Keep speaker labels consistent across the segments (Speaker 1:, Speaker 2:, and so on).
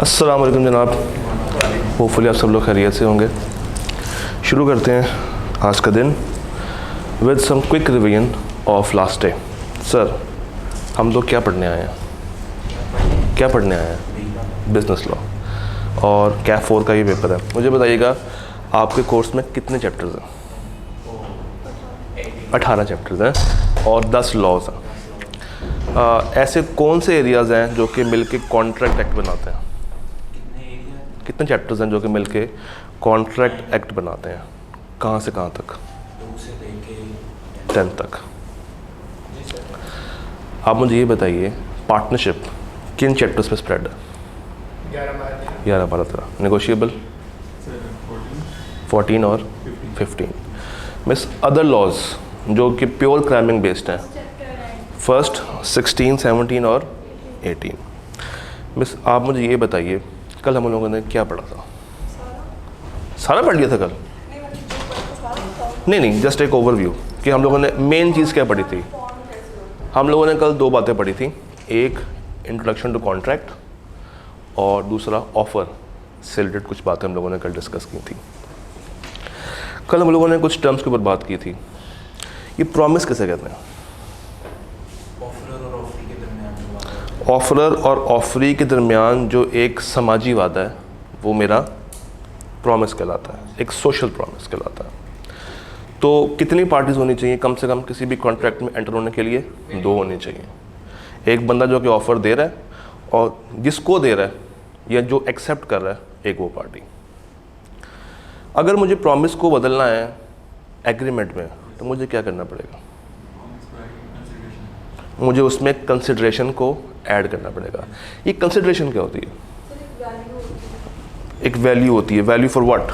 Speaker 1: अस्सलाम वालेकुम जनाब, होपफुली आप सब लोग खैरियत से होंगे। शुरू करते हैं आज का दिन with some quick revision of last day. Sir, हम लोग क्या पढ़ने आए हैं? बिज़नेस लॉ और कैफ 4 का ये पेपर है। मुझे बताइएगा, आपके कोर्स में कितने चैप्टर्स हैं? 18 चैप्टर्स हैं और 10 लॉज हैं। ऐसे कौन से एरियाज़ हैं जो कि मिलके कॉन्ट्रैक्ट एक्ट बनाते हैं? कितने चैप्टर्स हैं जो कि मिलके कॉन्ट्रैक्ट एक्ट बनाते हैं? कहाँ से कहाँ तक? 10 तक। आप मुझे ये बताइए, पार्टनरशिप किन चैप्टर्स पे स्प्रेड है? 11, 12, 13। नेगोशिएबल 14 और 15। मिस अदर लॉज जो कि प्योर क्राइमिंग बेस्ड हैं, फर्स्ट 16, 17 और 18। मिस आप मुझे ये बताइए, कल हम लोगों ने क्या पढ़ा था? सारा पढ़ लिया था कल? नहीं, जस्ट एक ओवरव्यू कि हम लोगों ने मेन चीज़ क्या पढ़ी थी। हम लोगों ने कल 2 बातें पढ़ी थी, एक इंट्रोडक्शन टू कॉन्ट्रैक्ट और दूसरा ऑफ़र से रिलेटेड कुछ बातें हम लोगों ने कल डिस्कस की थी। कल हम लोगों ने कुछ टर्म्स के ऊपर बात की थी। ये प्रॉमिस किसे कहते हैं? ऑफरर और ऑफरी के दरमियान जो एक समाजी वादा है वो मेरा प्रॉमिस कहलाता है, एक सोशल प्रॉमिस कहलाता है। तो कितनी पार्टीज़ होनी चाहिए कम से कम किसी भी कॉन्ट्रैक्ट में एंटर होने के लिए? 2 होनी चाहिए। एक बंदा जो कि ऑफ़र दे रहा है और जिसको दे रहा है या जो एक्सेप्ट कर रहा है, एक वो पार्टी। अगर मुझे प्रॉमिस को बदलना है एग्रीमेंट में तो मुझे क्या करना पड़ेगा? मुझे उसमें कंसिडरेशन को ऐड करना पड़ेगा। ये कंसिडरेशन क्या होती है? एक वैल्यू होती है। Value for what?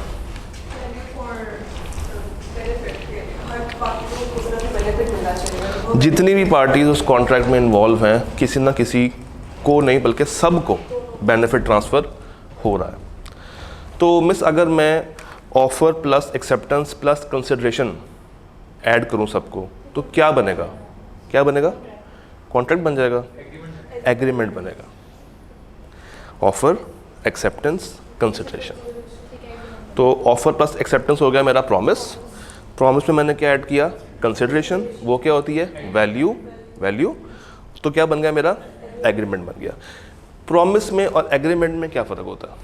Speaker 1: जितनी भी पार्टीज उस कॉन्ट्रैक्ट में इन्वॉल्व हैं, किसी ना किसी को नहीं बल्कि सबको बेनिफिट ट्रांसफ़र हो रहा है। तो मिस अगर मैं offer plus acceptance plus consideration add करूं सबको तो क्या बनेगा? कॉन्ट्रैक्ट बन जाएगा, एग्रीमेंट बनेगा। Offer, acceptance, consideration. तो ऑफ़र प्लस एक्सेप्टेंस हो गया मेरा प्रॉमिस में मैंने क्या ऐड किया? कंसिडरेशन। वो क्या होती है? वैल्यू। तो क्या बन गया मेरा? एग्रीमेंट बन गया। प्रॉमिस में और एग्रीमेंट में क्या फ़र्क होता है?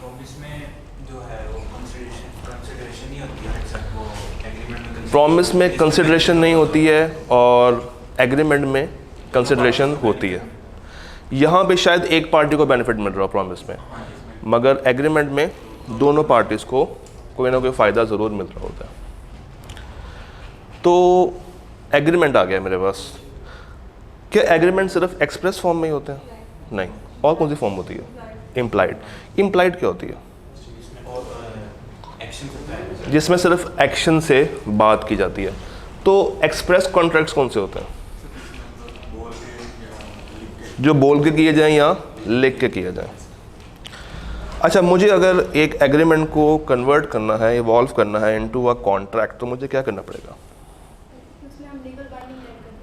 Speaker 2: प्रॉमिस में जो है वो कंसिडरेशन ही होती है, वो एग्रीमेंट में
Speaker 1: प्रॉमिस में कंसिडरेशन नहीं होती है और एग्रीमेंट में कंसिडरेशन होती है। यहाँ पे शायद एक पार्टी को बेनिफिट मिल रहा है प्रॉमिस में, मगर एग्रीमेंट में दोनों पार्टीज़ को कोई ना कोई फ़ायदा ज़रूर मिल रहा होता है। तो एग्रीमेंट आ गया मेरे पास। क्या एग्रीमेंट सिर्फ एक्सप्रेस फॉर्म में ही होते हैं? नहीं। और कौन सी फॉर्म होती है? इम्प्लाइड क्या होती है? जिसमें सिर्फ एक्शन से बात की जाती है। तो एक्सप्रेस कॉन्ट्रैक्ट्स कौन से होते हैं? जो बोल के किए जाएं या लिख के किए जाएं। अच्छा, मुझे अगर एक एग्रीमेंट को कन्वर्ट करना है, इवॉल्व करना है इनटू अ कॉन्ट्रैक्ट, तो मुझे क्या करना पड़ेगा?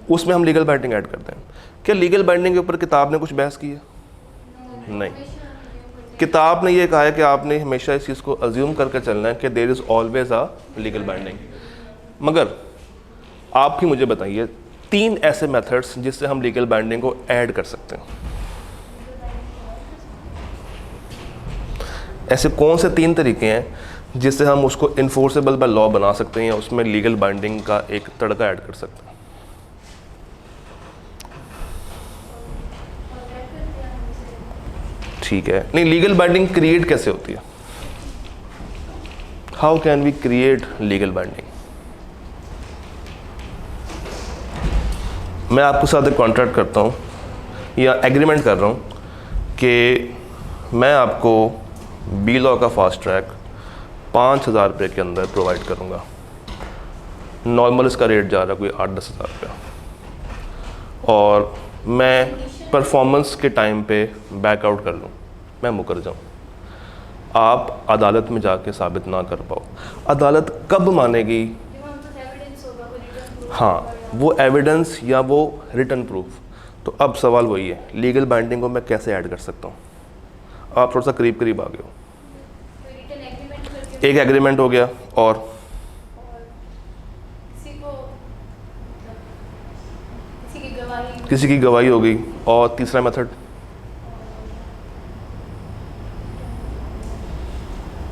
Speaker 1: उसमें हम लीगल बाइंडिंग ऐड करते हैं। क्या लीगल बाइंडिंग के ऊपर किताब ने कुछ बहस की है? नहीं। किताब ने ये कहा है कि आपने हमेशा इस चीज़ को अज्यूम करके चलना है कि there is always a legal binding. मगर आप ही मुझे बताइए 3 ऐसे मेथड्स जिससे हम लीगल बाइंडिंग को ऐड कर सकते हैं। ऐसे कौन से 3 तरीके हैं जिससे हम उसको इन्फोर्सेबल बाय लॉ बना सकते हैं या उसमें लीगल बाइंडिंग का एक तड़का ऐड कर सकते हैं? ठीक है। नहीं, लीगल बाइंडिंग क्रिएट कैसे होती है? How can we create legal binding? मैं आपके साथ एक कॉन्ट्रैक्ट करता हूँ या एग्रीमेंट कर रहा हूँ कि मैं आपको बी लॉ का फास्ट ट्रैक 5,000 रुपये के अंदर प्रोवाइड करूँगा। नॉर्मल इसका रेट जा रहा है कोई 8-10 हज़ार रुपया, और मैं परफॉर्मेंस के टाइम पे बैकआउट कर लूँ, मैं मुकर जाऊँ, आप अदालत में जाके साबित ना कर पाओ। अदालत कब मानेगी? हाँ, वो एविडेंस या वो रिटन प्रूफ। तो अब सवाल वही है, लीगल बाइंडिंग को मैं कैसे ऐड कर सकता हूँ? आप थोड़ा सा करीब करीब आ गए हो।
Speaker 3: रिटन एग्रीमेंट करके
Speaker 1: एक एग्रीमेंट हो गया, और
Speaker 3: किसी की गवाही
Speaker 1: हो गई, और तीसरा मेथड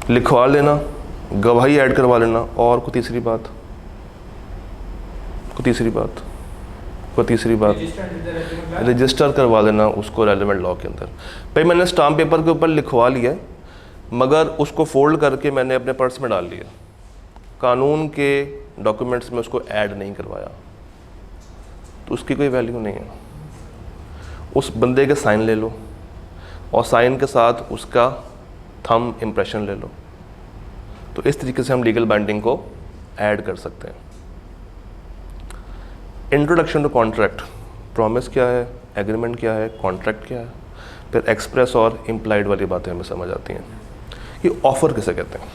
Speaker 1: लिखवा लेना, गवाही ऐड करवा लेना, और कोई तीसरी बात रजिस्टर करवा लेना उसको रेलेवेंट लॉ के अंदर। भाई मैंने स्टाम्प पेपर के ऊपर लिखवा लिया है, मगर उसको फोल्ड करके मैंने अपने पर्स में डाल लिया, कानून के डॉक्यूमेंट्स में उसको ऐड नहीं करवाया, तो उसकी कोई वैल्यू नहीं है। उस बंदे के साइन ले लो, और साइन के साथ उसका थंब इम्प्रेशन ले लो, तो इस तरीके से हम लीगल बाइंडिंग को ऐड कर सकते हैं। इंट्रोडक्शन टू कॉन्ट्रैक्ट, प्रॉमिस क्या है, एग्रीमेंट क्या है, कॉन्ट्रैक्ट क्या है, फिर एक्सप्रेस और इम्प्लाइड वाली बातें हमें समझ आती हैं। ये ऑफ़र किसे कहते हैं?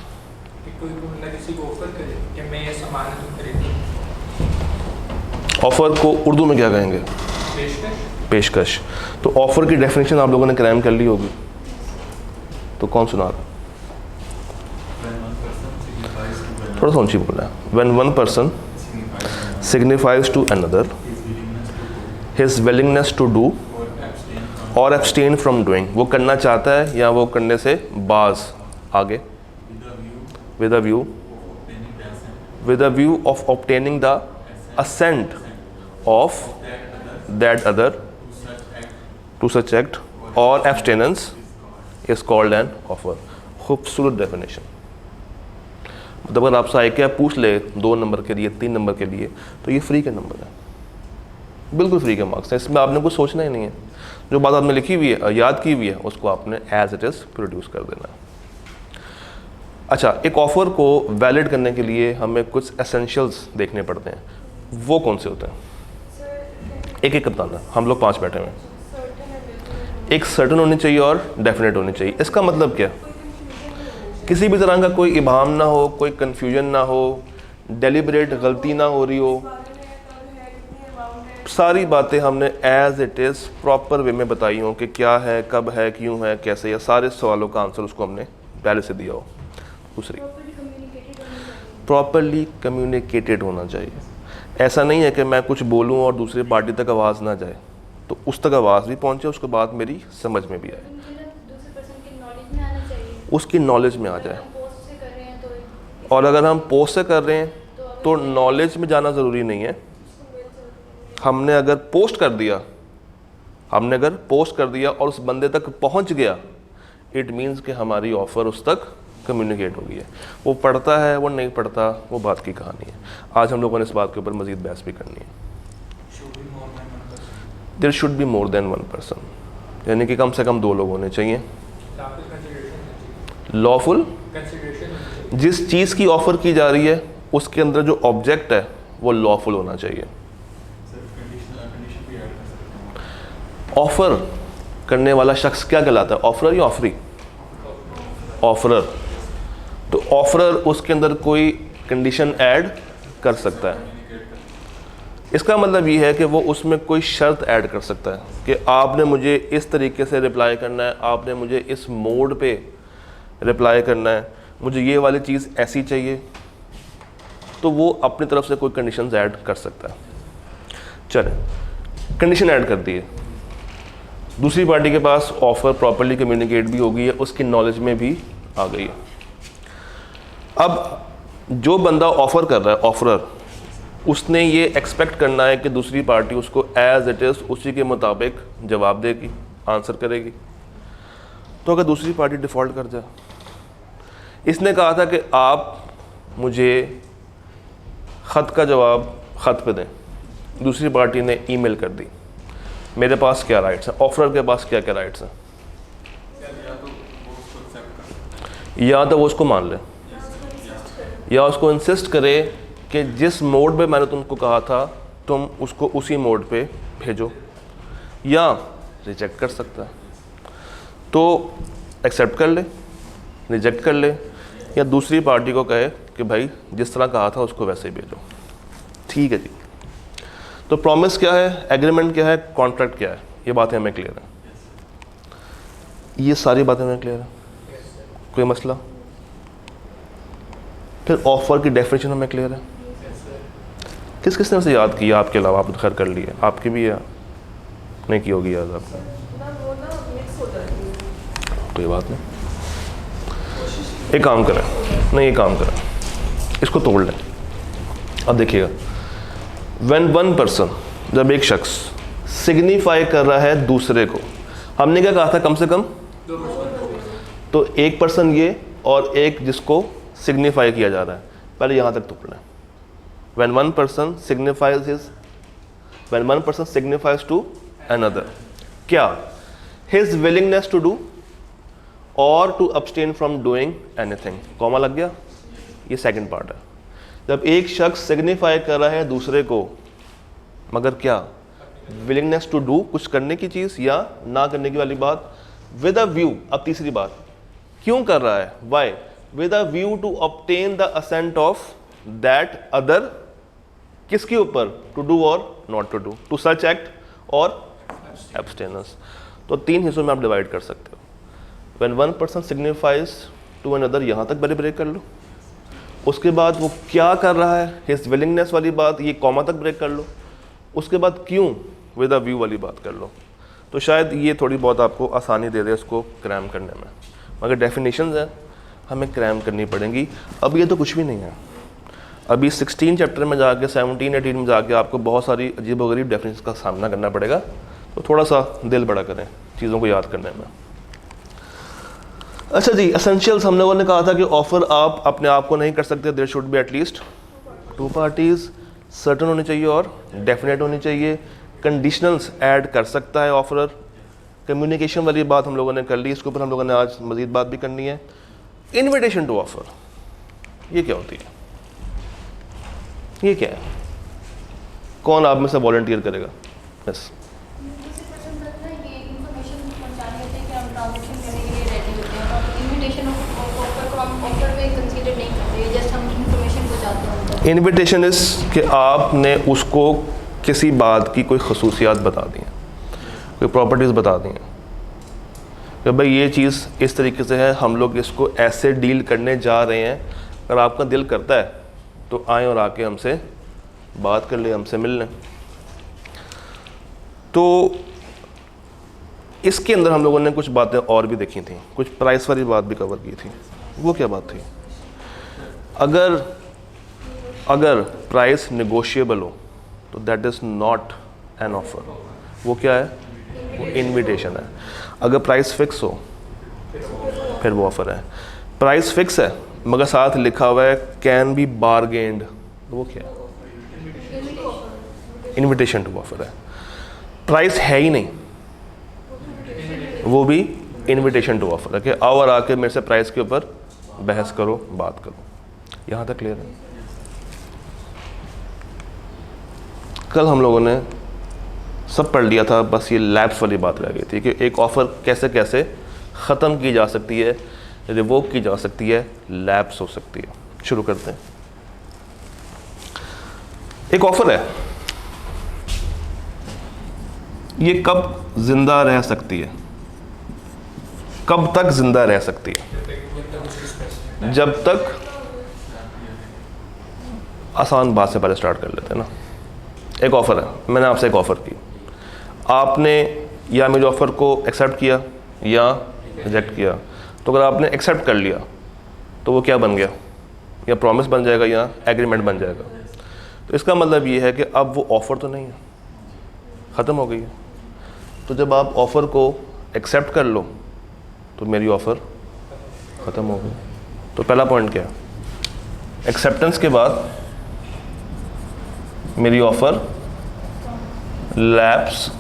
Speaker 2: कोई बंदा किसी को ऑफर करे कि मैं ये सामान तुम खरीदो।
Speaker 1: ऑफ़र को उर्दू में क्या कहेंगे? पेशकश। तो ऑफ़र की डेफिनेशन आप लोगों ने क्राइम कर ली होगी, तो कौन सुना रहा? थोड़ा सा ऊंची बोलना है। When one person signifies to another his willingness to do or abstain from doing, वो करना चाहता है या वो करने से बाज, आगे with a view of obtaining the assent of that other to such act or abstinence is called an offer। खूबसूरत डेफिनेशन। मतलब अगर आपसे क्या पूछ ले 2 नंबर के लिए, 3 नंबर के लिए, तो ये फ्री के नंबर है, बिल्कुल फ्री के मार्क्स हैं, इसमें आपने कुछ सोचना ही नहीं है। जो बात आपने लिखी हुई है, याद की हुई है, उसको आपने एज इट इज़ प्रोड्यूस कर देना है। अच्छा, एक ऑफ़र को वैलिड करने के लिए हमें कुछ एसेंशियल्स देखने पड़ते हैं, वो कौन से होते हैं? एक एक बताना, हम लोग 5 बैठे हुए हैं। एक सर्टन होनी चाहिए और डेफिनेट होनी चाहिए। इसका मतलब क्या? किसी भी तरह का कोई इबाहम ना हो, कोई कन्फ्यूजन ना हो, डेलिबरेट गलती ना हो रही हो, सारी बातें हमने as it is proper way में बताई हो कि क्या है, कब है, क्यों है, कैसे, या सारे सवालों का आंसर उसको हमने पहले से दिया हो। दूसरी, प्रॉपरली कम्युनिकेटेड होना चाहिए। ऐसा नहीं है कि मैं कुछ बोलूं और दूसरी पार्टी तक आवाज़ ना जाए, तो उस तक आवाज़ भी पहुंचे, उसके बाद मेरी समझ में भी आए, उसकी नॉलेज में आ जाए। और अगर हम पोस्ट से कर रहे हैं तो नॉलेज में जाना ज़रूरी नहीं है। हमने अगर पोस्ट कर दिया और उस बंदे तक पहुंच गया, इट मीन्स कि हमारी ऑफ़र उस तक कम्युनिकेट हो गई है। वो पढ़ता है, वो नहीं पढ़ता, वो बात की कहानी है। आज हम लोगों ने इस बात के ऊपर मज़ीद बहस भी करनी है। There should be more than one person, यानी कि कम से कम 2 लोग होने चाहिए। लॉफुल, जिस चीज़ की ऑफ़र की जा रही है उसके अंदर जो ऑब्जेक्ट है वो लॉफुल होना चाहिए। ऑफ़र करने वाला शख्स क्या कहलाता है? ऑफरर या ऑफरी? ऑफरर। तो ऑफरर उसके अंदर कोई कंडीशन ऐड कर सकता है। इसका मतलब ये है कि वो उसमें कोई शर्त ऐड कर सकता है कि आपने मुझे इस तरीके से रिप्लाई करना है, आपने मुझे इस मोड पे रिप्लाई करना है, मुझे ये वाली चीज़ ऐसी चाहिए, तो वो अपनी तरफ से कोई कंडीशंस ऐड कर सकता है। चलें, कंडीशन ऐड कर दिए, दूसरी पार्टी के पास ऑफ़र प्रॉपर्ली कम्युनिकेट भी हो गई है, उसकी नॉलेज में भी आ गई है। अब जो बंदा ऑफ़र कर रहा है, ऑफरर, उसने ये एक्सपेक्ट करना है कि दूसरी पार्टी उसको एज इट इज़ उसी के मुताबिक जवाब देगी, आंसर करेगी। तो अगर दूसरी पार्टी डिफ़ॉल्ट कर जाए, इसने कहा था कि आप मुझे ख़त का जवाब ख़त पे दें, दूसरी पार्टी ने ईमेल कर दी, मेरे पास क्या राइट्स हैं? ऑफरर के पास क्या क्या राइट्स हैं? या तो वो उसको मान ले, या उसको इंसिस्ट करे कि जिस मोड पे मैंने तुमको कहा था तुम उसको उसी मोड पे भेजो, या रिजेक्ट कर सकता है। तो एक्सेप्ट कर ले, रिजेक्ट कर ले, या दूसरी पार्टी को कहे कि भाई जिस तरह कहा था उसको वैसे ही भेजो। ठीक है जी। तो प्रॉमिस क्या है, एग्रीमेंट क्या है, कॉन्ट्रैक्ट क्या है, ये बातें हमें क्लियर है। ये सारी बातें मैं क्लियर है? कोई मसला? फिर ऑफर की डेफिनेशन हमें क्लियर है? किस किस ने से याद किया आपके अलावा? आप खैर कर लिए, आपकी भी है नहीं की होगी याद आपको? कोई बात नहीं, एक काम करें, नहीं एक काम करें, इसको तोड़ लें। अब देखिएगा, व्हेन वन पर्सन, जब एक शख्स सिग्निफाई कर रहा है दूसरे को, हमने क्या कहा था? कम से कम तो एक पर्सन ये और एक जिसको सिग्निफाई किया जा रहा है। पहले यहाँ तक तोड़ लें। When one person signifies to another, क्या? हिज विलिंगनेस टू डू और to abstain from doing anything. Comma लग गया, ये सेकंड पार्ट है। जब एक शख्स सिग्निफाई कर रहा है दूसरे को, मगर क्या? विलिंगनेस टू डू, कुछ करने की चीज़ या ना करने की वाली बात, विद अ व्यू। अब तीसरी बात, क्यों कर रहा है? Why? With a view to obtain the assent of that other. किसके ऊपर? टू डू और not to do, to such act और एब्सटेनेंस। तो तीन हिस्सों में आप डिवाइड कर सकते हो। When one person signifies to another, यहाँ तक पहले ब्रेक कर लो। उसके बाद वो क्या कर रहा है, हिज विलिंगनेस वाली बात, ये कॉमा तक ब्रेक कर लो। उसके बाद क्यों, विद अ व्यू वाली बात कर लो। तो शायद ये थोड़ी बहुत आपको आसानी दे दे इसको क्रैम करने में। मगर डेफिनेशंस हैं, हमें क्रैम करनी पड़ेंगी। अब ये तो कुछ भी नहीं है, अभी 16 चैप्टर में जाके 17-18 में जाके आपको बहुत सारी अजीबोगरीब डेफिनेशन का सामना करना पड़ेगा। तो थोड़ा सा दिल बड़ा करें चीज़ों को याद करने में। अच्छा जी, एसेंशियल्स हम लोगों ने कहा था कि ऑफर आप अपने आप को नहीं कर सकते, there should be at least two parties, certain होनी चाहिए और डेफिनेट होनी चाहिए। कंडीशनल्स ऐड कर सकता है ऑफरर। कम्युनिकेशन वाली बात हम लोगों ने कर ली, इसके ऊपर हम लोगों ने आज मज़ीद बात भी करनी है। इन्विटेशन टू ऑफर, ये क्या होती है? ये क्या है? कौन आप में से वॉलंटियर करेगा? बस इन्विटेशन इस कि आपने उसको किसी बात की कोई खसूसियात बता दी हैं, कोई प्रॉपर्टीज़ बता दी हैं कि भाई ये चीज़ इस तरीके से है, हम लोग इसको ऐसे डील करने जा रहे हैं। अगर आपका दिल करता है तो आएँ और आके हमसे बात कर ले, हमसे मिल लें। तो इसके अंदर हम लोगों ने कुछ बातें और भी देखी थी, कुछ प्राइस वाली बात भी कवर की थी। वो क्या बात थी? अगर प्राइस नेगोशिएबल हो तो that is not an offer. वो क्या है? वो इनविटेशन है। अगर प्राइस फिक्स हो फिर वो ऑफर है। प्राइस फिक्स है मगर साथ लिखा हुआ है कैन बी बारगेन्ड, तो वो क्या है? इनविटेशन टू ऑफर है। प्राइस है ही नहीं, वो भी इनविटेशन टू ऑफर है कि आओ और आके मेरे से प्राइस के ऊपर बहस करो, बात करो। यहाँ तक क्लियर है? कल हम लोगों ने सब पढ़ लिया था, बस ये लैप्स वाली बात रह गई थी कि एक ऑफ़र कैसे कैसे ख़त्म की जा सकती है, रिवोक की जा सकती है, लैप्स हो सकती है। शुरू करते हैं। एक ऑफ़र है, ये कब ज़िंदा रह सकती है? कब तक ज़िंदा रह सकती है? जब तक, आसान बात से पहले स्टार्ट कर लेते हैं ना। एक ऑफ़र है, मैंने आपसे एक ऑफ़र की, आपने या मेरे ऑफ़र को एक्सेप्ट किया या रिजेक्ट किया। तो अगर आपने एक्सेप्ट कर लिया तो वो क्या बन गया? या प्रॉमिस बन जाएगा या एग्रीमेंट बन जाएगा। तो इसका मतलब ये है कि अब वो ऑफ़र तो नहीं है, ख़त्म हो गई है। तो जब आप ऑफ़र को एक्सेप्ट कर लो तो मेरी ऑफ़र ख़त्म हो गई। तो पहला पॉइंट क्या है? एक्सेप्टेंस के बाद मेरी ऑफ़र लैप्स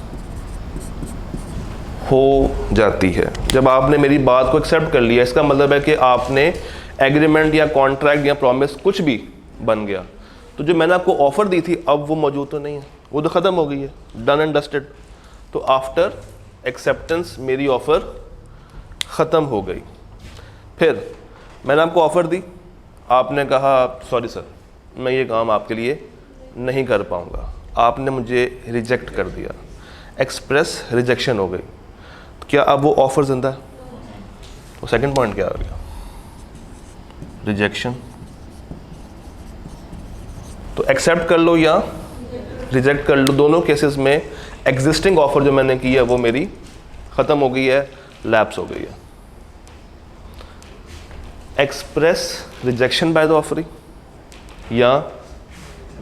Speaker 1: हो जाती है। जब आपने मेरी बात को एक्सेप्ट कर लिया, इसका मतलब है कि आपने एग्रीमेंट या कॉन्ट्रैक्ट या प्रॉमिस कुछ भी बन गया। तो जो मैंने आपको ऑफ़र दी थी अब वो मौजूद तो नहीं है, वो तो ख़त्म हो गई है, डन एंड डस्टेड। तो आफ्टर एक्सेप्टेंस मेरी ऑफ़र ख़त्म हो गई। फिर मैंने आपको ऑफ़र दी, आपने कहा सॉरी सर मैं ये काम आपके लिए नहीं कर पाऊँगा, आपने मुझे रिजेक्ट कर दिया, एक्सप्रेस रिजेक्शन हो गई। तो क्या अब वो ऑफ़र ज़िंदा है? तो सेकंड पॉइंट क्या आ गया? रिजेक्शन। तो एक्सेप्ट कर लो या रिजेक्ट कर लो, दोनों केसेस में एग्जिस्टिंग ऑफर जो मैंने की है वो मेरी ख़त्म हो गई है, लैप्स हो गई है। Express rejection by the offeree या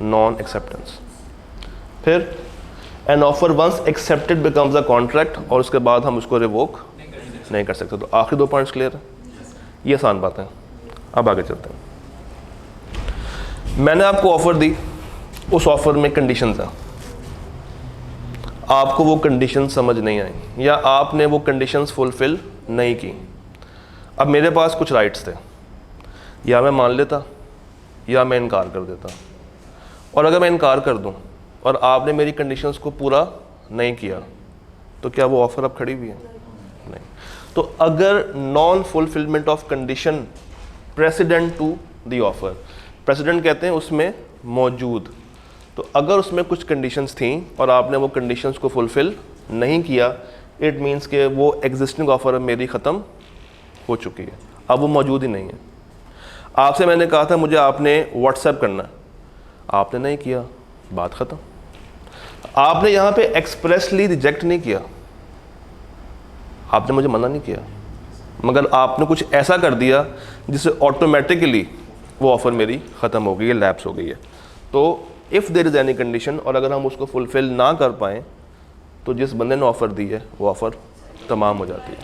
Speaker 1: नॉन एक्सेप्टेंस। फिर an offer once accepted becomes a contract, और उसके बाद हम उसको रिवोक नहीं कर सकते। तो आखिरी 2 पॉइंट्स क्लियर है, ये आसान बात है। अब आगे चलते हैं। मैंने आपको ऑफर दी, उस ऑफर में कंडीशंस हैं, आपको वो कंडीशन समझ नहीं आई या आपने वो कंडीशंस फुलफिल नहीं की। अब मेरे पास कुछ राइट्स थे, या मैं मान लेता या मैं इनकार कर देता। और अगर मैं इनकार कर दूं और आपने मेरी कंडीशंस को पूरा नहीं किया, तो क्या वो ऑफ़र अब खड़ी हुई है? नहीं। तो अगर non fulfilment of condition precedent to the offer, precedent कहते हैं उसमें मौजूद, तो अगर उसमें कुछ कंडीशंस थी और आपने वो कंडीशंस को फुलफ़िल नहीं किया, इट मीन्स कि वो एग्जिस्टिंग ऑफ़र मेरी ख़त्म हो चुकी है, अब वो मौजूद ही नहीं है। आपसे मैंने कहा था मुझे आपने व्हाट्सएप करना है, आपने नहीं किया, बात ख़त्म। आपने यहाँ पे एक्सप्रेसली रिजेक्ट नहीं किया, आपने मुझे मना नहीं किया, मगर आपने कुछ ऐसा कर दिया जिससे ऑटोमेटिकली वो ऑफ़र मेरी ख़त्म हो गई है, लैप्स हो गई है। तो if there is any condition और अगर हम उसको फुलफ़िल ना कर पाएँ, तो जिस बंदे ने ऑफ़र दी है वो ऑफ़र तमाम हो जाती है।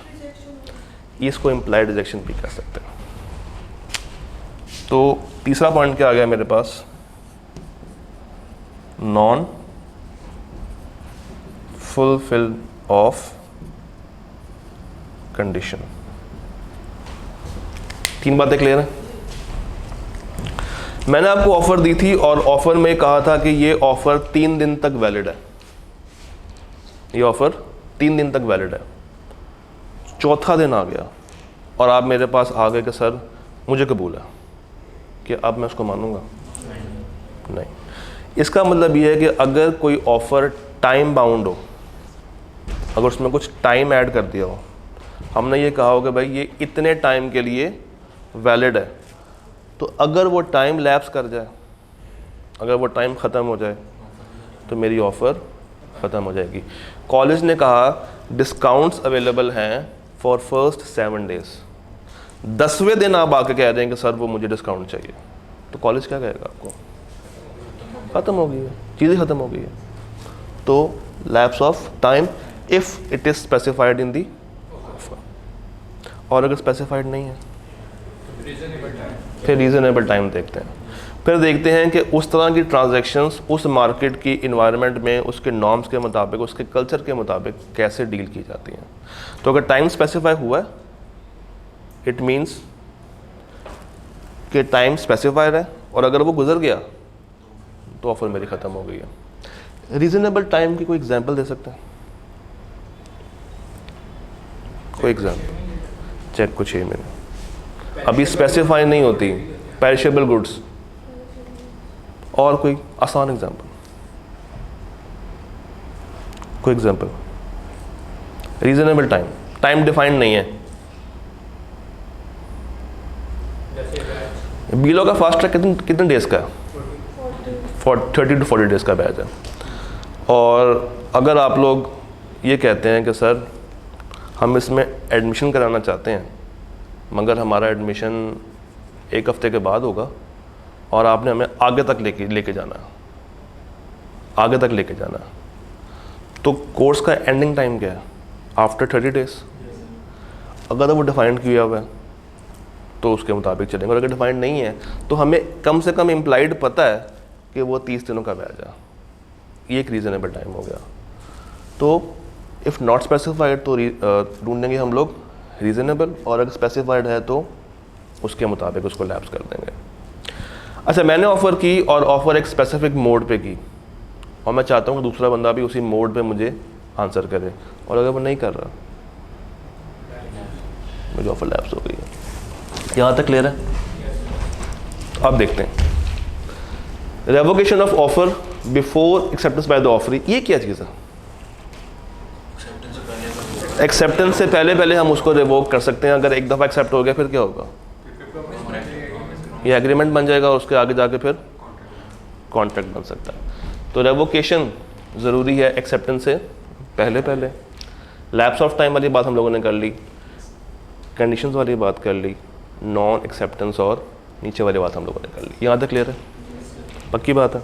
Speaker 1: इसको इम्प्लाइड रिजेक्शन भी कह सकते हैं। तो तीसरा पॉइंट क्या आ गया मेरे पास? Non fulfil of condition. 3 बातें क्लियर हैं? मैंने आपको ऑफर दी थी और ऑफर में कहा था कि ये ऑफर 3 दिन तक वैलिड है, ये ऑफर 3 दिन तक वैलिड है। चौथा दिन आ गया और आप मेरे पास आ गए कि सर मुझे कबूल है, कि अब मैं उसको मानूंगा? नहीं। इसका मतलब ये है कि अगर कोई ऑफ़र टाइम बाउंड हो, अगर उसमें कुछ टाइम ऐड कर दिया हो, हमने ये कहा हो कि भाई ये इतने टाइम के लिए वैलिड है, तो अगर वो टाइम लैप्स कर जाए, अगर वो टाइम ख़त्म हो जाए, तो मेरी ऑफ़र ख़त्म हो जाएगी। कॉलेज ने कहा डिस्काउंट्स अवेलेबल हैं फॉर फर्स्ट 7 डेज़। 10वें दिन आप आके कह रहे हैं कि सर वो मुझे डिस्काउंट चाहिए, तो कॉलेज क्या कहेगा आपको? ख़त्म हो गई है, चीज़ें ख़त्म हो गई है। तो lapse of time if it is specified in the offer, और अगर स्पेसिफाइड नहीं है फिर रीज़नेबल टाइम देखते हैं। फिर देखते हैं कि उस तरह की ट्रांजैक्शंस उस मार्केट की इन्वायरमेंट में उसके नॉर्म्स के मुताबिक, उसके कल्चर के मुताबिक कैसे डील की जाती हैं। तो अगर टाइम स्पेसिफाई हुआ है, इट मीन्स कि टाइम स्पेसिफाइड है, और अगर वो गुजर गया तो ऑफर मेरी ख़त्म हो गई है। रीज़नेबल टाइम की कोई एग्जांपल दे सकते हैं? कोई एग्जांपल चेक कुछ ही मैंने अभी स्पेसिफाई नहीं होती, पेरिशेबल गुड्स, और कोई आसान एग्जांपल? कोई example? Reasonable time, time defined नहीं है। बीलो का फास्ट ट्रैक कितने डेज का है? 30 to 40 डेज का बैच है। और अगर आप लोग ये कहते हैं कि सर हम इसमें एडमिशन कराना चाहते हैं, मगर हमारा एडमिशन 1 हफ्ते के बाद होगा और आपने हमें आगे तक लेके जाना है, आगे तक लेके जाना है, तो कोर्स का एंडिंग टाइम क्या है? After 30 days. अगर वो डिफाइंड किया हुआ है तो उसके मुताबिक चलेंगे, और अगर डिफाइंड नहीं है तो हमें कम से कम इम्प्लाइड पता है कि वो 30 दिनों का बैच है। ये एक रीज़नेबल टाइम हो गया। तो इफ़ नॉट स्पेसिफाइड तो ढूंढेंगे हम लोग रीज़नेबल, और अगर स्पेसिफाइड है तो उसके मुताबिक उसको लैप्स कर देंगे। अच्छा, मैंने ऑफ़र की और ऑफ़र एक स्पेसिफिक मोड पे की, और मैं चाहता हूँ कि दूसरा बंदा भी उसी मोड पे मुझे आंसर करे, और अगर वो नहीं कर रहा, मुझे ऑफ़र लैप्स हो गई है। यहाँ तक क्लियर है? अब देखते हैं revocation of offer before acceptance bye the offeree. ये क्या चीज़ है? एक्सेप्टेंस से पहले पहले हम उसको रिवोक कर सकते हैं। अगर एक दफ़ा एक्सेप्ट हो गया फिर क्या होगा, ये एग्रीमेंट बन जाएगा और उसके आगे जाके फिर कॉन्ट्रैक्ट बन सकता है। तो रेवोकेशन ज़रूरी है एक्सेप्टेंस से पहले पहले। लैप्स ऑफ टाइम वाली बात हम लोगों ने कर ली, कंडीशंस वाली बात कर ली, नॉन एक्सेप्टेंस और नीचे वाली बात हम लोगों ने कर ली। यहाँ तक क्लियर है, पक्की बात है।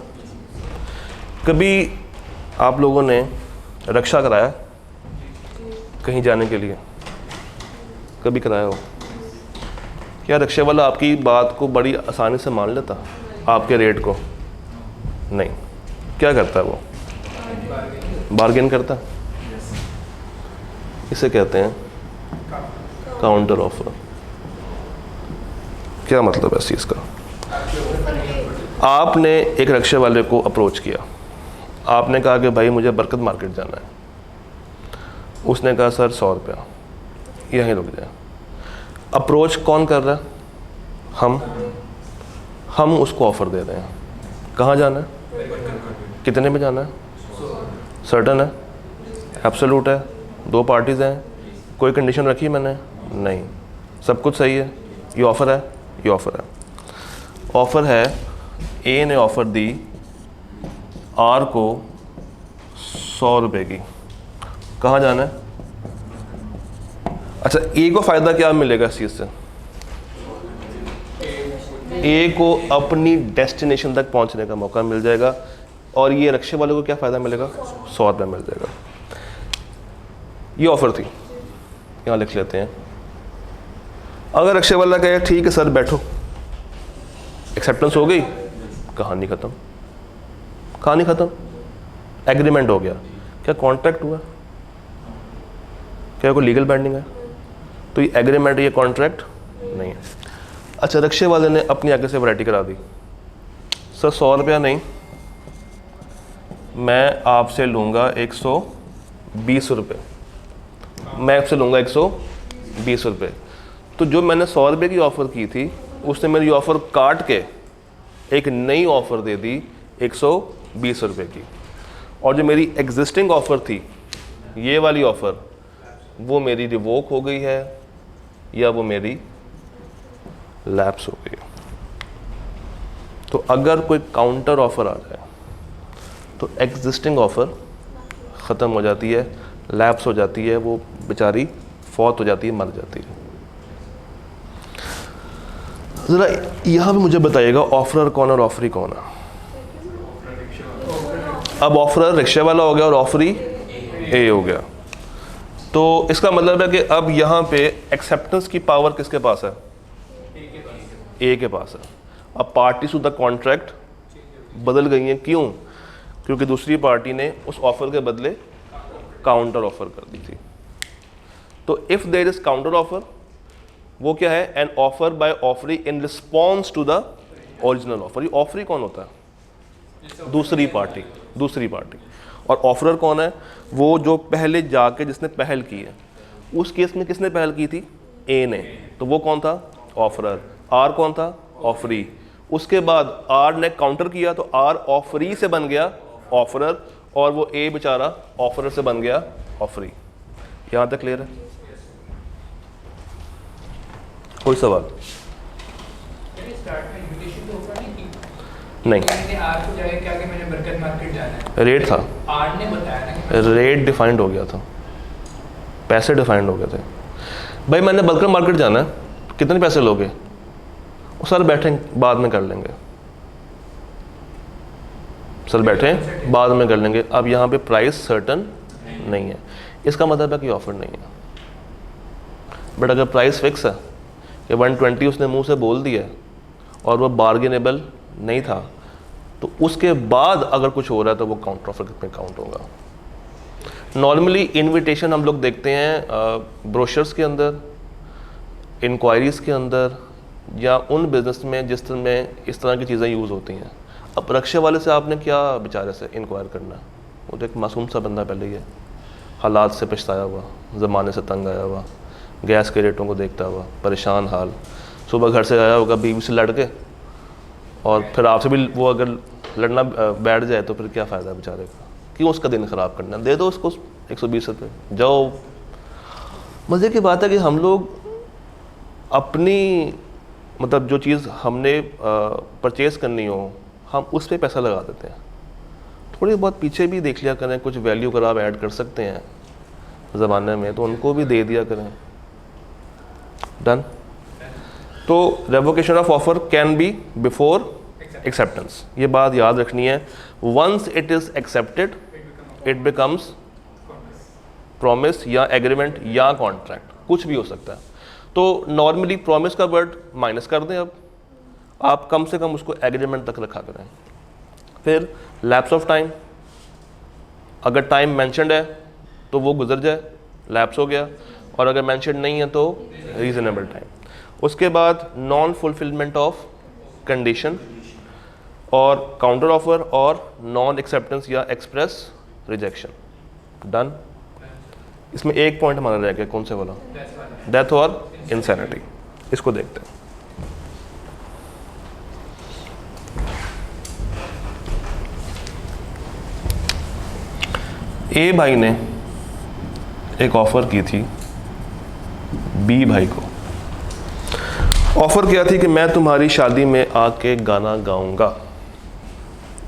Speaker 1: कभी आप लोगों ने रक्षा कराया कहीं जाने के लिए, कभी कराया हो क्या? रिक्शे वाला आपकी बात को बड़ी आसानी से मान लेता, आपके रेट को? नहीं। क्या करता है वो? बार्गेन करता। इसे कहते हैं काउंटर ऑफर। क्या मतलब है इस चीज़ का? आपने एक रिक्शे वाले को अप्रोच किया, आपने कहा कि भाई मुझे बरकत मार्केट जाना है। उसने कहा सर 100 रुपया, यहीं रुक जाए। अप्रोच कौन कर रहा है? हम उसको ऑफ़र दे रहे हैं। कहाँ जाना है, कितने में जाना है, सर्टन है, एब्सोल्यूट है, 2 पार्टीज़ हैं, कोई कंडीशन रखी मैंने? नहीं, सब कुछ सही है। ये ऑफ़र है, ये ऑफ़र है। ऑफ़र है, ए ने ऑफ़र दी आर को 100 रुपये की। कहाँ जाना है? अच्छा, ए को फ़ायदा क्या मिलेगा इस चीज़ से? ए को अपनी डेस्टिनेशन तक पहुंचने का मौका मिल जाएगा। और ये रिक्शे वाले को क्या फ़ायदा मिलेगा? 100 रुपये मिल जाएगा। ये ऑफ़र थी, यहाँ लिख लेते हैं। अगर रिक्शे वाला कहे ठीक है सर बैठो, एक्सेप्टेंस हो गई, कहानी ख़त्म। कहानी ख़त्म, एग्रीमेंट हो गया। क्या कॉन्ट्रैक्ट हुआ? क्या कोई लीगल बाइंडिंग है? तो ये एग्रीमेंट, ये कॉन्ट्रैक्ट नहीं है। अच्छा, रिक्शे वाले ने अपनी आगे से वैरायटी करा दी, सर 100 रुपया नहीं, मैं आपसे लूँगा 120 रुपये, मैं आपसे लूँगा 120 रुपये। तो जो मैंने 100 रुपये की ऑफ़र की थी, उसने मेरी ऑफ़र काट के एक नई ऑफ़र दे दी 120 रुपये की। और जो मेरी एग्जिस्टिंग ऑफ़र थी, ये वाली ऑफ़र, वो मेरी रिवोक हो गई है या वो मेरी लैप्स हो गई। तो अगर कोई काउंटर ऑफ़र आ जाए तो एग्जिस्टिंग ऑफ़र ख़त्म हो जाती है, लैप्स हो जाती है, वो बेचारी फौत हो जाती है, मर जाती है। ज़रा यहाँ पे मुझे बताइएगा ऑफरर कौन और ऑफरी कौन है? अब ऑफरर रिक्शे वाला हो गया और ऑफरी ए हो गया। तो इसका मतलब है कि अब यहाँ पे एक्सेप्टेंस की पावर किसके पास है? ए के पास है। अब पार्टीज टू द कॉन्ट्रैक्ट बदल गई हैं। क्यों? क्योंकि दूसरी पार्टी ने उस ऑफर के बदले काउंटर ऑफर कर दी थी। तो if there is counter offer, वो क्या है? An offer by offeree in response to the original offer. ये ऑफरी कौन होता है? दूसरी पार्टी। दूसरी पार्टी। और ऑफरर कौन है? वो जो पहले जाके जिसने पहल की है। उस केस में किसने पहल की थी? ए ने। तो वो कौन था? ऑफरर। आर कौन था? ऑफरी। उसके बाद आर ने काउंटर किया तो आर ऑफरी से बन गया ऑफरर, और वो ए बेचारा ऑफरर से बन गया ऑफरी। यहाँ तक क्लियर है? कोई सवाल? नहीं, रेट था, रेट डिफाइंड हो गया था, पैसे डिफाइंड हो गए थे। भाई मैंने बल्कर मार्केट जाना है, कितने पैसे लोगे? वो सर बैठे बाद में कर लेंगे, सर बैठे बाद में कर लेंगे। अब यहाँ पे प्राइस सर्टन नहीं है, इसका मतलब है कि ऑफर नहीं है। बट अगर प्राइस फिक्स है कि 120 उसने मुंह से बोल दिया और वो बार्गेनेबल नहीं था, तो उसके बाद अगर कुछ हो रहा है तो वो काउंटर ऑफर में काउंट होगा। नॉर्मली इनविटेशन हम लोग देखते हैं ब्रोशर्स के अंदर, इंक्वायरीज़ के अंदर, या उन बिज़नेस में जिस तरह में इस तरह की चीज़ें यूज़ होती हैं। अब रिक्शे वाले से आपने क्या बेचारे से इंक्वायर करना? वो तो एक मासूम सा बंदा पहले ही है, हालात से पछताया हुआ, ज़माने से तंग आया हुआ, गैस के रेटों को देखता हुआ, परेशान हाल, सुबह घर से आया होगा बीवी से लड़ के, और फिर आपसे भी वो अगर लड़ना बैठ जाए तो फिर क्या फ़ायदा बेचारे का? क्यों उसका दिन ख़राब करना? दे दो उसको 120 रुपये, जाओ मज़े की बात है कि हम लोग अपनी मतलब जो चीज़ हमने परचेज़ करनी हो हम उस पर पैसा लगा देते हैं। थोड़ी बहुत पीछे भी देख लिया करें, कुछ वैल्यू अगर आप ऐड कर सकते हैं ज़माने में तो उनको भी दे दिया करें। डन। तो revocation of offer can be before acceptance, ये बात याद रखनी है। Once it is accepted it becomes promise या एग्रीमेंट या कॉन्ट्रैक्ट, कुछ भी हो सकता है। तो नॉर्मली प्रॉमिस का वर्ड माइनस कर दें, अब आप कम से कम उसको एग्रीमेंट तक रखा करें। फिर लैप्स ऑफ टाइम, अगर टाइम मेंशन्ड है तो वो गुजर जाए, लैप्स हो गया, और अगर मेंशन्ड नहीं है तो रीजनेबल टाइम। उसके बाद नॉन फुलफिलमेंट ऑफ कंडीशन और काउंटर ऑफर और नॉन एक्सेप्टेंस या एक्सप्रेस रिजेक्शन। डन। इसमें एक पॉइंट हमारा रह गया, कौन से वाला? डेथ और इंसैनिटी। इसको देखते हैं। ए भाई ने एक ऑफर की थी बी भाई को। ऑफर क्या थी कि मैं तुम्हारी शादी में आके गाना गाऊंगा,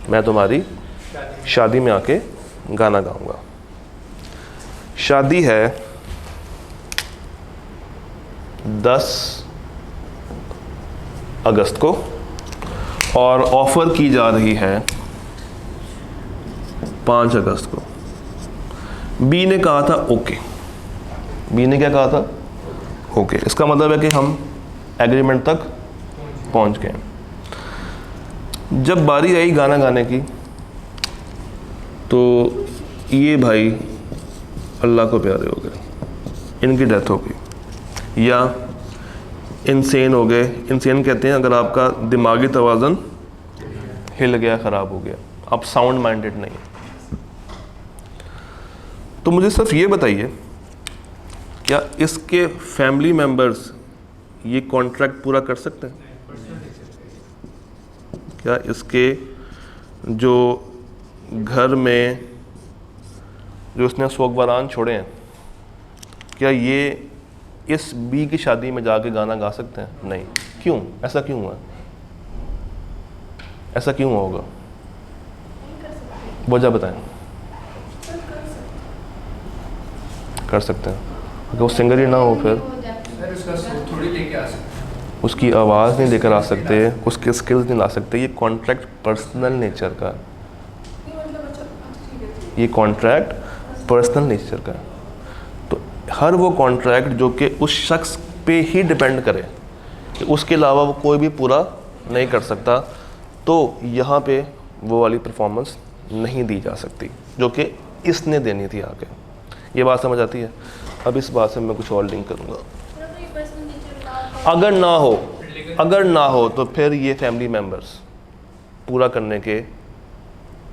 Speaker 1: मैं तुम्हारी शादी में आके गाना गाऊंगा। शादी है 10 अगस्त को और ऑफर की जा रही है 5 अगस्त को। बी ने कहा था ओके। बी ने क्या कहा था? ओके। इसका मतलब है कि हम एग्रीमेंट तक पहुंच गए। जब बारी आई गाना गाने की तो ये भाई अल्लाह को प्यारे हो गए, इनकी डेथ हो गई या इंसेन हो गए। इंसेन कहते हैं अगर आपका दिमागी तवाज़ुन हिल गया, ख़राब हो गया, आप साउंड माइंडेड नहीं। तो मुझे सिर्फ ये बताइए, क्या इसके फैमिली मेंबर्स ये कॉन्ट्रैक्ट पूरा कर सकते हैं? क्या इसके जो घर में जो उसने सोगवारान छोड़े हैं, क्या ये इस बी की शादी में जाके गाना गा सकते हैं? नहीं। क्यों? ऐसा क्यों हुआ? ऐसा क्यों होगा? वजह बताएं। कर सकते हैं अगर वो सिंगर ही ना हो, फिर उसकी आवाज़ नहीं लेकर आ सकते, उसके स्किल्स नहीं ला सकते। ये कॉन्ट्रैक्ट पर्सनल नेचर का, ये कॉन्ट्रैक्ट पर्सनल नेचर का। तो हर वो कॉन्ट्रैक्ट जो कि उस शख्स पे ही डिपेंड करे कि उसके अलावा वो कोई भी पूरा नहीं कर सकता, तो यहाँ पे वो वाली परफॉर्मेंस नहीं दी जा सकती जो कि इसने देनी थी आगे। ये बात समझ आती है? अब इस बात से मैं कुछ और लिंक करूँगा। अगर ना हो तो फिर ये फैमिली मेंबर्स पूरा करने के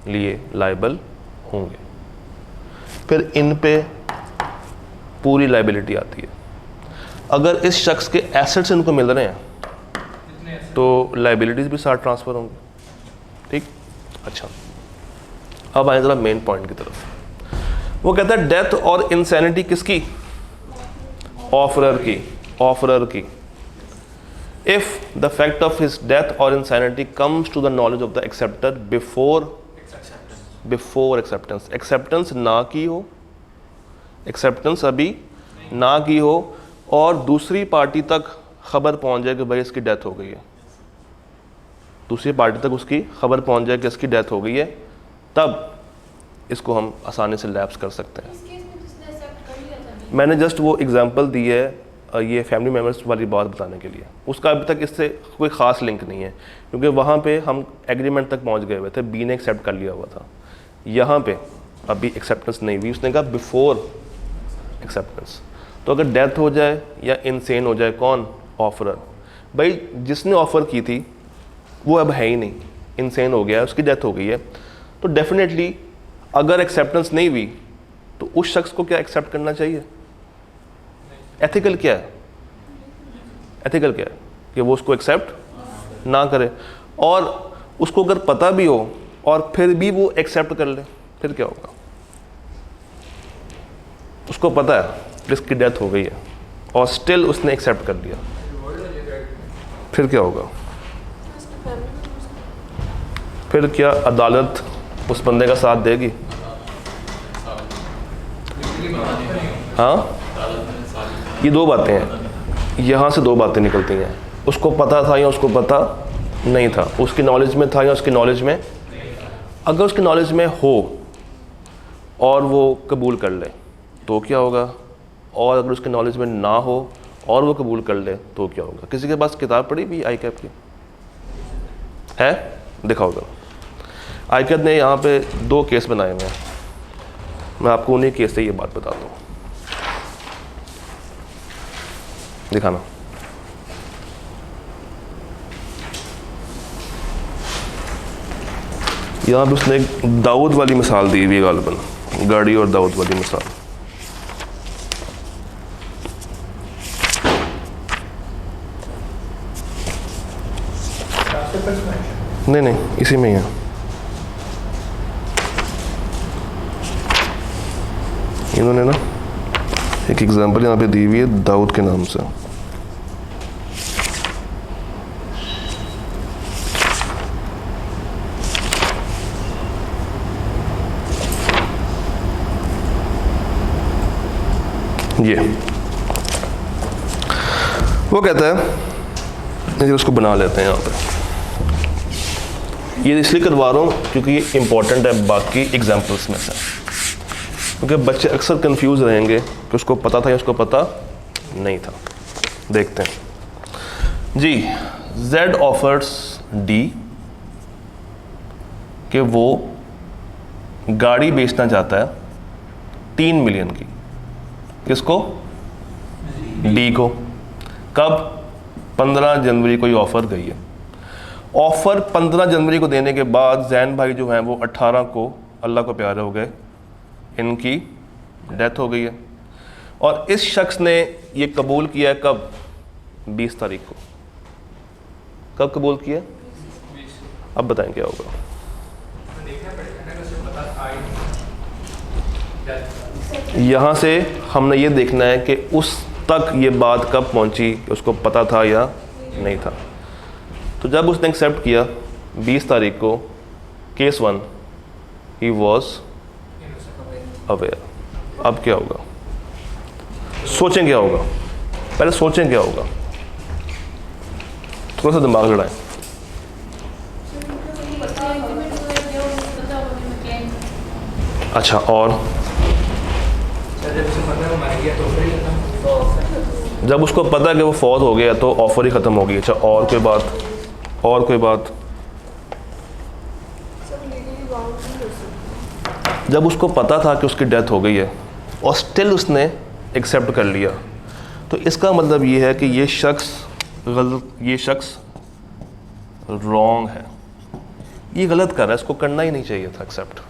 Speaker 1: लिए लायबल होंगे, फिर इन पे पूरी लायबिलिटी आती है। अगर इस शख्स के एसेट्स इनको मिल रहे हैं तो लायबिलिटीज़ भी साथ ट्रांसफ़र होंगी। ठीक, अच्छा, अब आए ज़रा मेन पॉइंट की तरफ। वो कहता है डेथ और इंसैनिटी किसकी? ऑफरर की। ऑफरर की। If the fact of his death और insanity comes to the knowledge of the acceptor before acceptance. Acceptance ना की हो, एक्सेप्टेंस अभी ना की हो और दूसरी पार्टी तक खबर पहुंच जाए कि भाई इसकी डेथ हो गई है, दूसरी पार्टी तक उसकी खबर पहुंच जाए कि इसकी डेथ हो गई है, तब इसको हम आसानी से लैप्स कर सकते हैं। मैंने जस्ट वो एग्जांपल दी है ये फैमिली मेम्बर्स वाली बात बताने के लिए। उसका अभी तक इससे कोई ख़ास लिंक नहीं है क्योंकि वहाँ पे हम एग्रीमेंट तक पहुँच गए हुए थे, बी ने एक्सेप्ट कर लिया हुआ था। यहाँ पे अभी एक्सेप्टेंस नहीं हुई, उसने कहा बिफोर एक्सेप्टेंस। तो अगर डेथ हो जाए या इंसेन हो जाए, कौन? ऑफरर। भाई जिसने ऑफ़र की थी वो अब है ही नहीं, इंसेन हो गया है, उसकी डेथ हो गई है, तो डेफिनेटली अगर एक्सेप्टेंस नहीं हुई तो उस शख्स को क्या एक्सेप्ट करना चाहिए? एथिकल क्या है? एथिकल क्या है कि वो उसको एक्सेप्ट ना करे। और उसको अगर पता भी हो और फिर भी वो एक्सेप्ट कर ले, फिर क्या होगा? उसको पता है जिसकी डेथ हो गई है और स्टिल उसने एक्सेप्ट कर लिया, फिर क्या होगा? फिर क्या अदालत उस बंदे का साथ देगी? हाँ, ये दो बातें हैं, यहाँ से दो बातें निकलती हैं। उसको पता था या उसको पता नहीं था, उसकी नॉलेज में था या उसकी नॉलेज में। अगर उसकी नॉलेज में हो और वो कबूल कर ले तो क्या होगा, और अगर उसकी नॉलेज में ना हो और वो कबूल कर ले तो क्या होगा? किसी के पास किताब पढ़ी भी ICAP की है? दिखाओ जरा। ICAP ने यहाँ पे 2 केस बनाए हुए हैं, मैं आपको उन्हीं केस से ये बात बताता हूँ। दिखाना। यहाँ पे उसने एक दाऊद वाली मिसाल दी हुई है, गालिबन गाड़ी और दाऊद वाली मिसाल। नहीं, इसी में ही है। इन्होंने ना एक एग्जांपल यहाँ पे दी हुई है दाऊद के नाम से। ये वो कहता है, उसको बना लेते हैं यहाँ पे। ये इसलिए करवा रहा हूँ क्योंकि ये इम्पोर्टेंट है बाकी एग्जाम्पल्स में से, क्योंकि बच्चे अक्सर कंफ्यूज रहेंगे कि उसको पता था या उसको पता नहीं था। देखते हैं जी। Z ऑफर्स D कि वो गाड़ी बेचना चाहता है 3 मिलियन की। किसको? D को। कब? 15 जनवरी को ये ऑफ़र गई है। ऑफ़र 15 जनवरी को देने के बाद जैन भाई जो हैं वो 18 को अल्लाह को प्यारे हो गए, इनकी डेथ हो गई है। और इस शख्स ने ये कबूल किया है कब? 20 तारीख को। कब कबूल किया? अब बताएं क्या होगा। यहाँ से हमने ये देखना है कि उस तक ये बात कब पहुँची कि उसको पता था या नहीं था। तो जब उसने एक्सेप्ट किया 20 तारीख को, केस 1, ही वॉज अवेयर। अब क्या होगा? सोचें क्या होगा, पहले सोचें क्या होगा, थोड़ा सा दिमाग लड़ाएं। अच्छा, और जब उसको पता है कि वो फौत हो गया तो ऑफर ही ख़त्म हो गई। अच्छा, और कोई बात? और कोई बात? जब उसको पता था कि उसकी डेथ हो गई है और स्टिल उसने एक्सेप्ट कर लिया, तो इसका मतलब ये है कि ये शख्स गलत, ये शख्स रॉन्ग है, ये गलत कर रहा है, इसको करना ही नहीं चाहिए था एक्सेप्ट।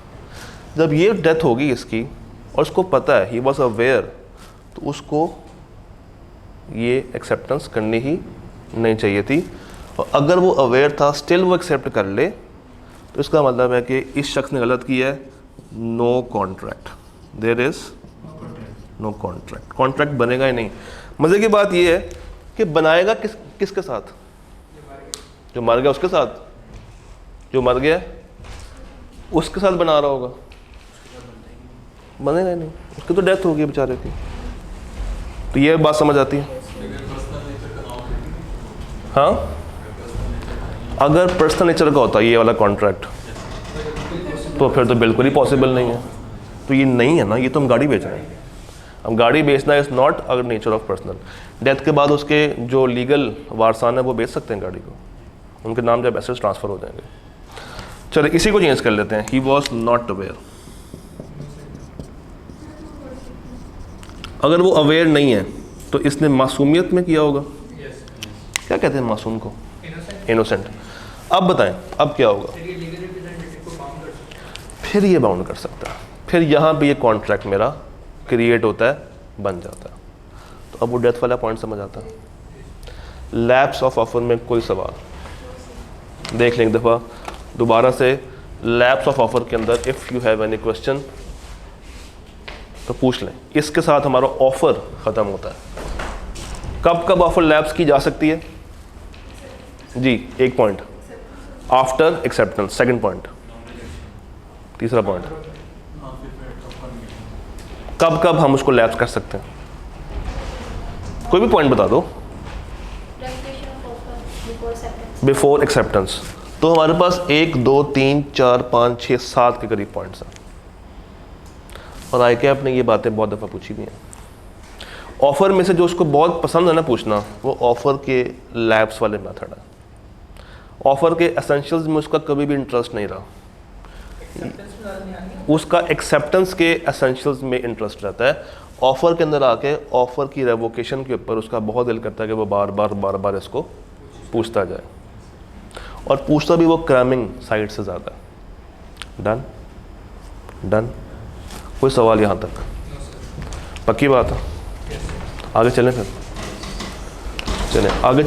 Speaker 1: जब ये डेथ होगी इसकी और उसको पता है, ही वॉज अवेयर, तो उसको ये एक्सेप्टेंस करनी ही नहीं चाहिए थी। और अगर वो अवेयर था स्टिल वो एक्सेप्ट कर ले, तो इसका मतलब है कि इस शख्स ने गलत किया है। No contract, there is no contract, contract बनेगा ही नहीं। मज़े की बात ये है कि बनाएगा किसके साथ? जो मर गया उसके साथ। जो मर गया उसके साथ बना रहा होगा, बनेगा ही नहीं, उसकी तो डेथ होगी बेचारे की। तो ये बात समझ आती है? हाँ, अगर पर्सनल नेचर का होता ये वाला कॉन्ट्रैक्ट तो फिर तो बिल्कुल ही पॉसिबल नहीं है। तो ये नहीं है ना, ये तो हम गाड़ी बेच रहे हैं। हम गाड़ी बेचना is not a nature of personal. Death के बाद उसके जो लीगल वारसान है वो बेच सकते हैं गाड़ी को, उनके नाम जब एसेट्स ट्रांसफ़र हो जाएंगे। चलो इसी को चेंज कर लेते हैं। He was not aware. अगर वो अवेयर नहीं है तो इसने मासूमियत में किया होगा। क्या कहते हैं मासूम को? इनोसेंट। अब बताएं अब क्या होगा? फिर ये बाउंड कर सकता है, फिर यहाँ पे ये कॉन्ट्रैक्ट मेरा क्रिएट होता है, बन जाता है। तो अब वो डेथ वाला पॉइंट समझ आता है। लैप्स ऑफ ऑफर में कोई सवाल देख लें एक दफ़ा दोबारा से। लैप्स ऑफ ऑफर के अंदर if you have any question तो पूछ लें। इसके साथ हमारा ऑफ़र ख़त्म होता है। कब कब ऑफ़र लैप्स की जा सकती है जी? एक point after acceptance, second point, तीसरा पॉइंट कब कब हम उसको लैप्स कर सकते हैं? कोई भी पॉइंट बता दो।
Speaker 3: Revocation of offer before acceptance.
Speaker 1: Before acceptance. तो हमारे पास 1 2 3 4 5 6 7 के करीब पॉइंट्स हैं, और ICAP ने ये बातें बहुत दफ़ा पूछी भी हैं। ऑफ़र में से जो उसको बहुत पसंद है ना पूछना, वो ऑफ़र के लैब्स वाले मेथड है। ऑफ़र के एसेंशियल्स में उसका कभी भी इंटरेस्ट नहीं रहा, उसका एक्सेप्टेंस के एसेंशियल्स में इंटरेस्ट रहता है। ऑफ़र के अंदर आके ऑफ़र की रेवोकेशन के ऊपर उसका बहुत दिल करता है कि वो बार बार इसको पूछता जाए, और पूछता भी वो क्रैमिंग साइड से ज़्यादा। डन। कोई सवाल यहाँ तक? पक्की बात है? आगे चलें फिर, चलें आगे।